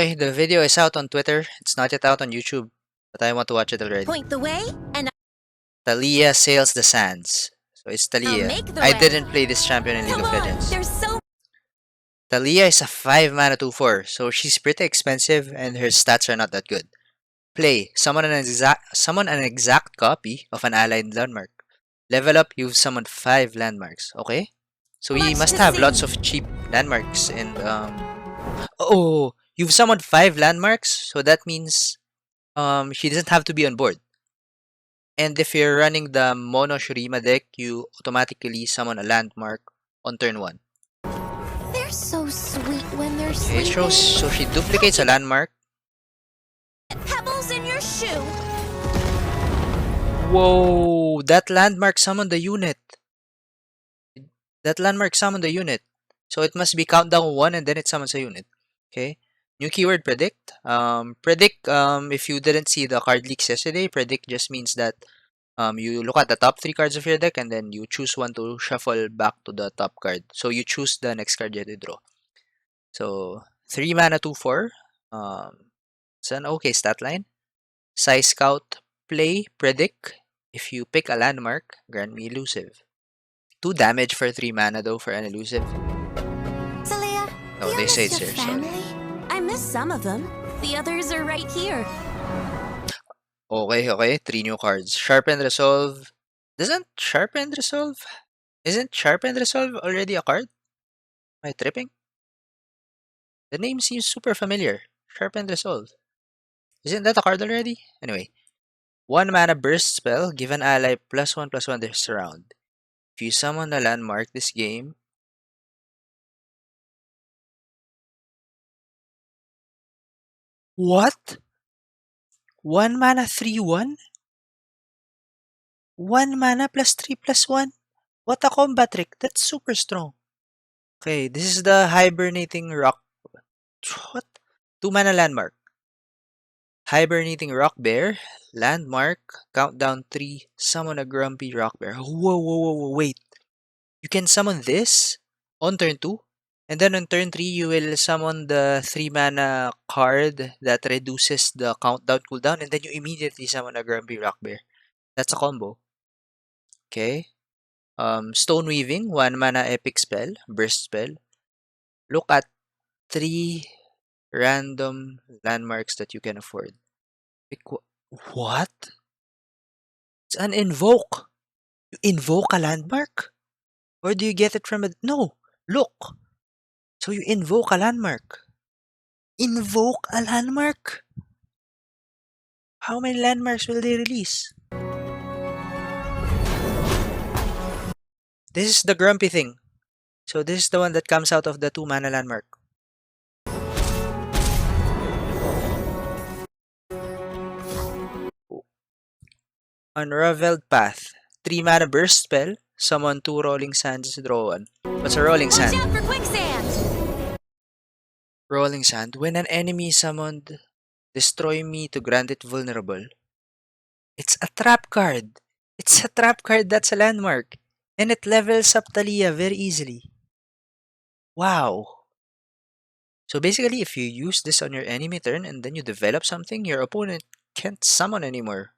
Okay, the video is out on Twitter. It's not yet out on YouTube, but I want to watch it already. Point the way, and Taliyah sails the sands. So it's I'll make Taliyah. the I way. didn't play this champion in League Come of on, Legends. there's so Taliyah is a 5 mana 2/4, so she's pretty expensive and her stats are not that good. Play. Summon an exact copy of an allied landmark. Level up, you've summoned 5 landmarks. Okay? So we much must to have see. lots of cheap landmarks and oh, you've summoned 5 landmarks, so that means she doesn't have to be on board. And if you're running the mono Shurima deck, you automatically summon a landmark on turn 1. They're so sweet when they're Okay, sleeping. so she duplicates a landmark. Pebbles in your shoe. Whoa, that landmark summoned the unit. That landmark summoned the unit. So it must be countdown 1 and then it summons a unit. Okay. New keyword predict. Predict, if you didn't see the card leaks yesterday, predict just means that you look at the top 3 cards of your deck and then you choose one to shuffle back to the top card. So you choose the next card you have to draw. So 3 mana 2/4. It's an okay stat line. Size Scout, play, predict. If you pick a landmark, grant me elusive. 2 damage for 3 mana though for an elusive. Taliyah, Oh, do they you say miss it's your here, sorry. family? I miss some of them. The others are right here. Okay. 3 new cards. Sharpen Resolve. Isn't Sharpen Resolve already a card? Am I tripping? The name seems super familiar. Sharpen Resolve. Isn't that a card already? Anyway. 1 mana burst spell. Give an ally +1/+1 this round. If you summon a landmark this game, what? 1 mana 3/1? 1 mana +3/+1? What a combat trick. That's super strong. Okay, this is the hibernating rock. What? 2 mana landmark. Hibernating rock bear. Landmark. Countdown 3. Summon a grumpy rock bear. Whoa, wait. You can summon this on turn 2. And then on turn 3, you will summon the 3 mana card that reduces the countdown cooldown. And then you immediately summon a grumpy rock bear. That's a combo. Okay. Stone Weaving, 1 mana epic spell, burst spell. Look at 3 random landmarks that you can afford. Pick what? It's an invoke. You invoke a landmark? Or do you get it from a... No! Look! So you invoke a landmark. Invoke a landmark? How many landmarks will they release? This is the grumpy thing. So this is the one that comes out of the 2 mana landmark. Unraveled Path. 3 mana burst spell. Summon 2 Rolling Sands, draw 1. What's a Rolling Sand? Watch out for quicksand. Rolling Sand. When an enemy is summoned, destroy me to grant it vulnerable. It's a trap card. It's a trap card that's a landmark. And it levels up Taliyah very easily. Wow. So basically, if you use this on your enemy turn and then you develop something, your opponent can't summon anymore.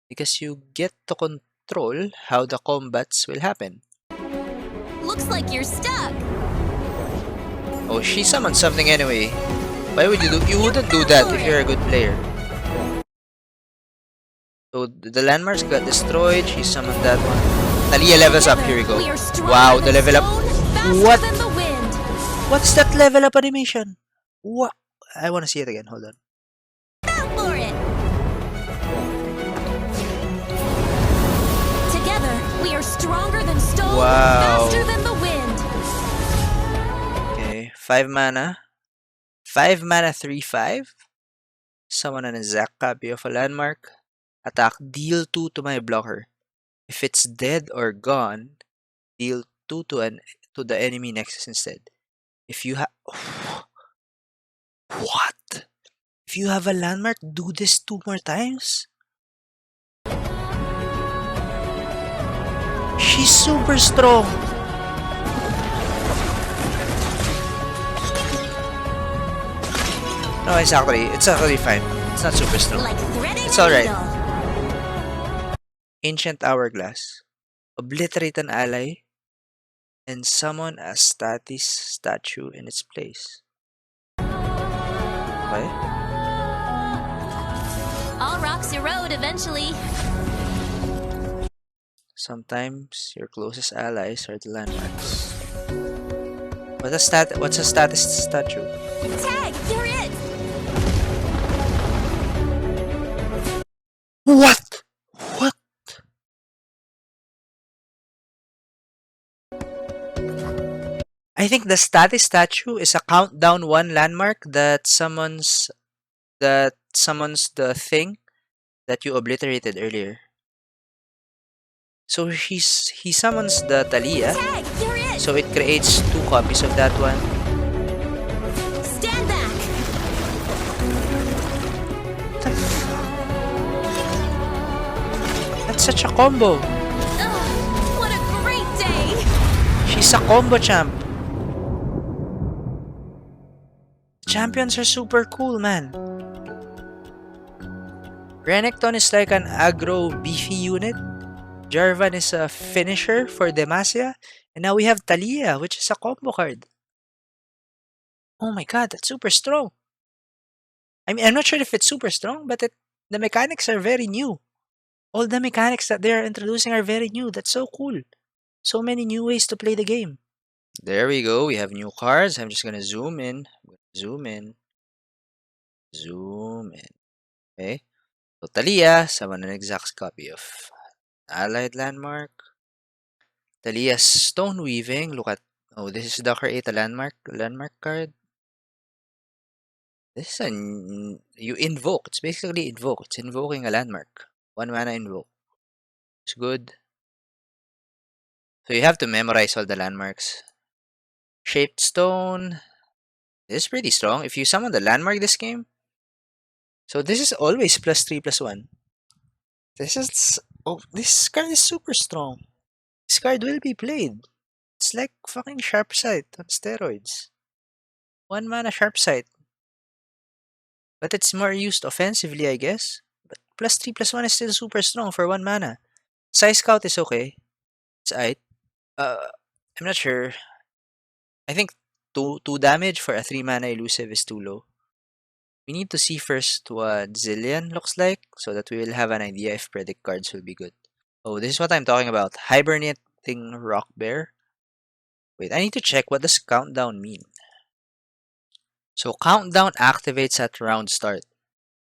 Because you get to control how the combats will happen. Looks like you're stuck. Oh, she summoned something anyway. Why would you do? You wouldn't do that if you're a good player. So the landmarks got destroyed. She summoned that one. Taliyah levels up. Here we go. Wow, the level up. What? What's that level up animation? What? I want to see it again. Hold on. Go for it. Together, we are stronger than stone, Wow. faster than the wind. Okay, 5 mana. 5 mana 3/5. Summon an exact copy of a landmark. Attack, deal 2 to my blocker. If it's dead or gone, deal 2 to the enemy next instead. If you have... What? If you have a landmark, do this 2 more times? She's super strong. No, it's actually fine. It's not super strong. Like threading It's a alright. needle. Ancient Hourglass. Obliterate an ally and summon a status statue in its place. Okay? All rocks erode eventually. Sometimes your closest allies are the landmarks. What's a status statue? Tag, you're it. What? What? I think the status statue is a countdown one landmark that summons the thing that you obliterated earlier. So he summons the Taliyah, Tag, you're it. so it creates 2 copies of that one. Stand back. That's such a combo. Ugh, what a great day. She's a combo champ. Champions are super cool, man. Renekton is like an aggro beefy unit. Jarvan is a finisher for Demacia. And now we have Taliyah, which is a combo card. Oh my god, that's super strong. I mean, I'm not sure if it's super strong, but the mechanics are very new. All the mechanics that they're introducing are very new. That's so cool. So many new ways to play the game. There we go. We have new cards. I'm just gonna zoom in. Zoom in. Zoom in. Okay. So Taliyah, summon an exact copy of Allied Landmark. Taliyah's Stone Weaving. Look at this is the create a landmark card. This is you invoke. It's basically invoke. It's invoking a landmark. 1 mana invoke. It's good. So you have to memorize all the landmarks. Shaped Stone. This is pretty strong. If you summon the landmark this game, so this is always +3/+1. This card is super strong. This card will be played. It's like fucking Sharp Sight on steroids. 1 mana Sharp Sight. But it's more used offensively, I guess. But +3/+1 is still super strong for 1 mana. Size Scout is okay. It's aight. I'm not sure. I think two damage for a 3 mana elusive is too low. We need to see first what Zillion looks like so that we will have an idea if predict cards will be good. Oh, this is what I'm talking about. Hibernating Rock Bear. Wait, I need to check what does countdown mean. So countdown activates at round start.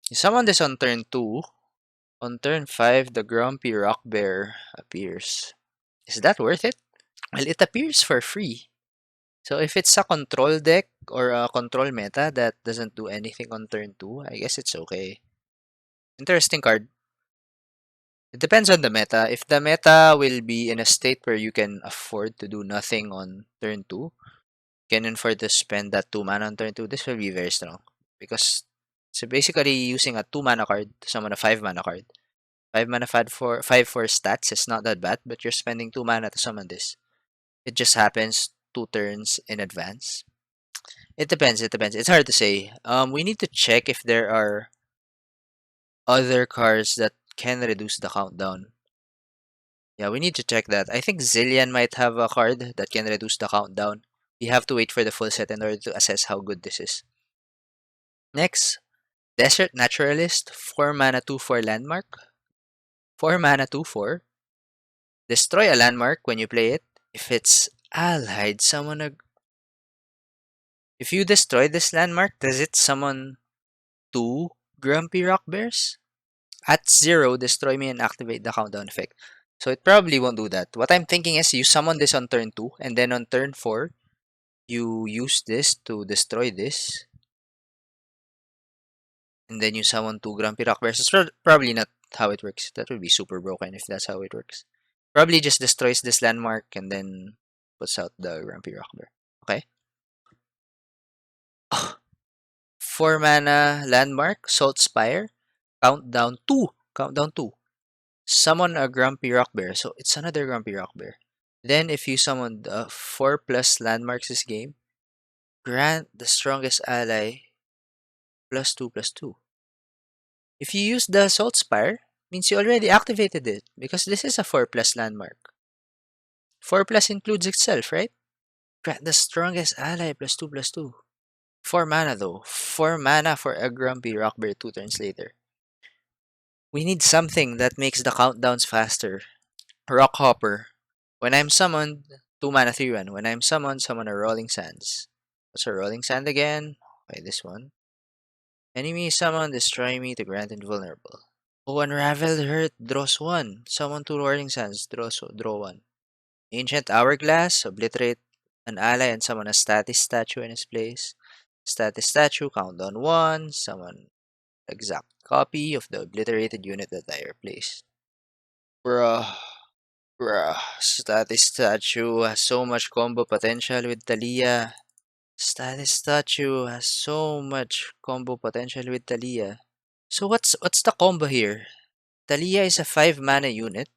You summon this on turn 2. On turn 5, the Grumpy Rock Bear appears. Is that worth it? Well, it appears for free. So if it's a control deck or a control meta that doesn't do anything on turn 2, I guess it's okay. Interesting card. It depends on the meta. If the meta will be in a state where you can afford to do nothing on turn 2, can afford to spend that 2 mana on turn 2, this will be very strong. Because so basically using a 2 mana card to summon a 5 mana card. 5 mana 5 for stats is not that bad, but you're spending 2 mana to summon this. It just happens 2 turns in advance. It depends. It's hard to say. We need to check if there are other cards that can reduce the countdown. Yeah, we need to check that. I think Zillion might have a card that can reduce the countdown. We have to wait for the full set in order to assess how good this is. Next, Desert Naturalist, 4 mana 2/4 landmark. 4 mana 2/4. Destroy a landmark when you play it. If it's allied, if you destroy this landmark, does it summon 2 Grumpy Rock Bears? At 0, destroy me and activate the countdown effect. So it probably won't do that. What I'm thinking is you summon this on turn 2, and then on turn 4, you use this to destroy this. And then you summon 2 Grumpy Rock Bears. It's probably not how it works. That would be super broken if that's how it works. Probably just destroys this landmark and then puts out the Grumpy Rock Bear. Okay? 4 mana landmark, Salt Spire, countdown 2. Countdown 2. Summon a Grumpy Rock Bear. So it's another Grumpy Rock Bear. Then if you summon 4+ landmarks this game, grant the strongest ally +2/+2. If you use the Salt Spire, means you already activated it, because this is a 4+ landmark. 4+ includes itself, right? Grant the strongest ally +2/+2. 4 mana though. 4 mana for a Grumpy Rockbear 2 turns later. We need something that makes the countdowns faster. Rock Hopper. When I'm summoned, 2 mana 3/1. When I'm summoned, summon a Rolling Sands. What's a Rolling Sand again? Okay, this one. Enemy summoned, destroy me to grant invulnerable. Oh, Unraveled Hurt draws 1. Summon 2 Rolling Sands, draw 1. Ancient Hourglass, obliterate an ally and summon a status statue in his place. Status statue, countdown 1, summon exact copy of the obliterated unit that I replaced. Bruh. Bruh. Status statue has so much combo potential with Taliyah. Status statue has so much combo potential with Taliyah. So what's the combo here? Taliyah is a 5 mana unit,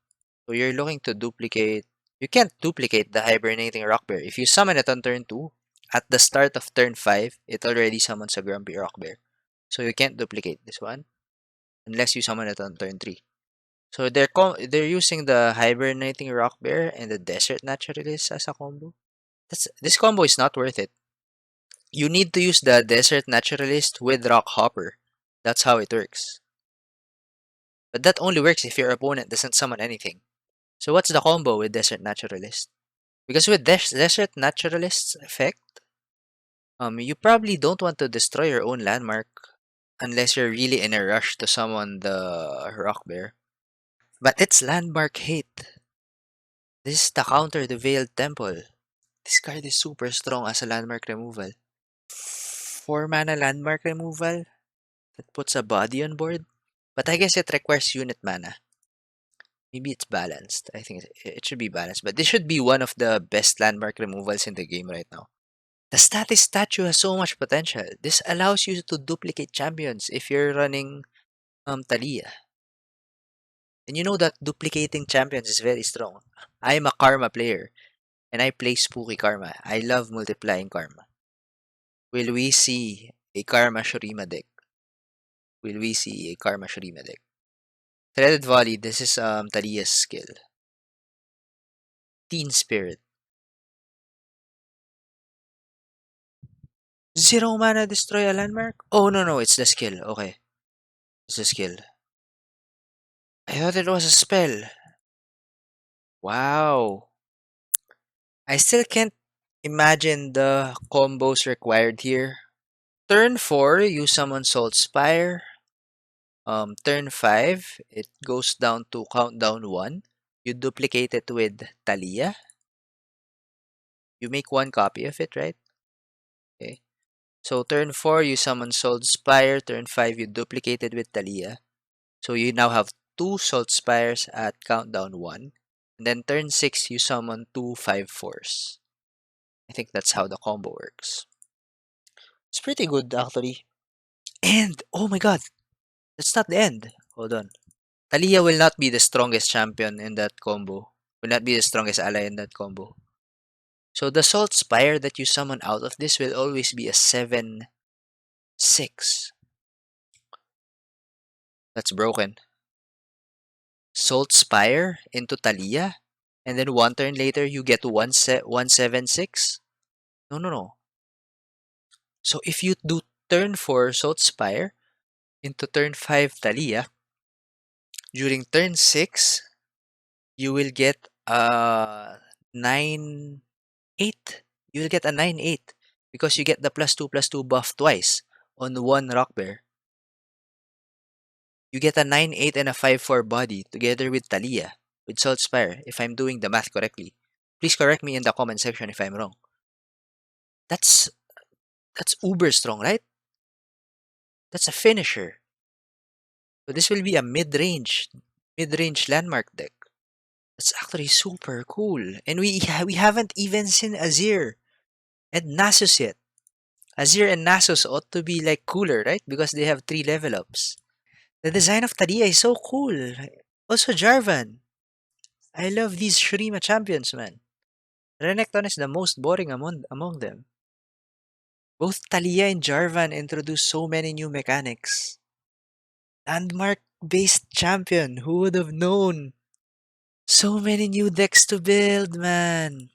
so you're looking to duplicate. You can't duplicate the hibernating rockbear. If you summon it on turn 2, at the start of turn 5, it already summons a grumpy rockbear. So you can't duplicate this one unless you summon it on turn 3. So they're using the hibernating rockbear and the desert naturalist as a combo. This combo is not worth it. You need to use the desert naturalist with rock hopper. That's how it works. But that only works if your opponent doesn't summon anything. So what's the combo with desert naturalist? Because with desert naturalist's effect, you probably don't want to destroy your own landmark unless you're really in a rush to summon the rock bear. But it's landmark hate. This is the counter to Veiled Temple. This card is super strong as a landmark removal. 4 mana landmark removal that puts a body on board. But I guess it requires unit mana. Maybe it's balanced. I think it should be balanced. But this should be one of the best landmark removals in the game right now. The status statue has so much potential. This allows you to duplicate champions if you're running Taliyah. And you know that duplicating champions is very strong. I'm a Karma player, and I play Spooky Karma. I love multiplying Karma. Will we see a Karma Shurima deck? Will we see a Karma Shurima deck? Threaded Volley, this is Taliyah's skill. Teen Spirit. 0 mana destroy a landmark? Oh, no, it's the skill. Okay. It's the skill. I thought it was a spell. Wow. I still can't imagine the combos required here. Turn 4, you summon Salt Spire. Turn 5, it goes down to countdown 1. You duplicate it with Taliyah. You make 1 copy of it, right? Okay. So turn 4, you summon Salt Spire. Turn 5, you duplicate it with Taliyah. So you now have 2 Salt Spires at countdown 1. And then turn 6, you summon 2 5/4s. I think that's how the combo works. It's pretty good, actually. And, oh my god, that's not the end. Hold on. Taliyah will not be the strongest champion in that combo. Will not be the strongest ally in that combo. So the Salt Spire that you summon out of this will always be a 7/6. That's broken. Salt Spire into Taliyah, and then 1 turn later you get 1/7/6? No. So if you do turn 4 Salt Spire into turn 5 Taliyah, during turn 6, you will get a 9/8. You will get a 9/8 because you get the +2/+2 buff twice on one rock bear. You get a 9/8 and a 5/4 body together with Taliyah, with Salt Spire, if I'm doing the math correctly. Please correct me in the comment section if I'm wrong. That's uber strong, right? That's a finisher. So this will be a mid-range landmark deck. That's actually super cool. And we haven't even seen Azir and Nasus yet. Azir and Nasus ought to be like cooler, right? Because they have 3 level ups. The design of Taliyah is so cool. Also Jarvan. I love these Shurima champions, man. Renekton is the most boring among them. Both Taliyah and Jarvan introduced so many new mechanics. Landmark-based champion, who would have known? So many new decks to build, man.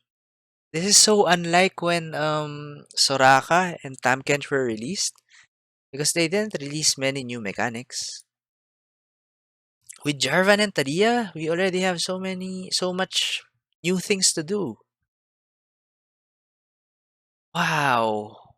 This is so unlike when Soraka and Tamkench were released because they didn't release many new mechanics. With Jarvan and Taliyah, we already have so much new things to do. Wow.